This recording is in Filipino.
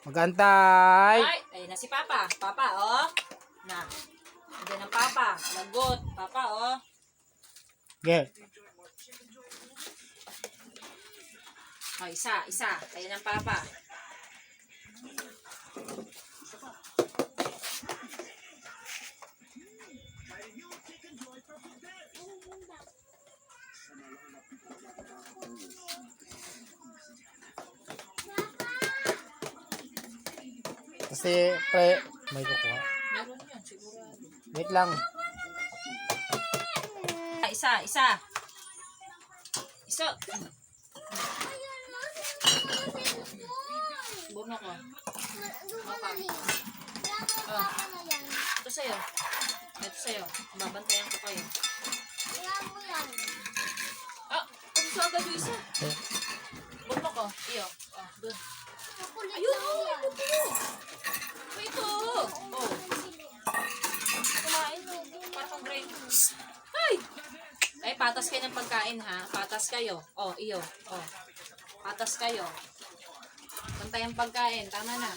Magantay. Ay, ayun na si Papa. Papa, oh. Na. Diyan ang Papa. Lagot. Papa, oh. Get. Oh, isa. Ayun ang Papa. Kasi, pre, may kukuha. Meron yun, sigurado. Wait lang. Isa. Isa. Buno ko. Ito sa'yo. Ito sa'yo. Babantayan ko kayo. Ah, kung sa agad yung isa. Buno ko. Iyo. Ah, doon. Ayun, ito. Oh. Kumain mo. Para kang brain. Ay! Ay, patas kayo ng pagkain, ha? Patas kayo. Oh, iyo. Oh. Patas kayo. Pantay ang pagkain. Tama na.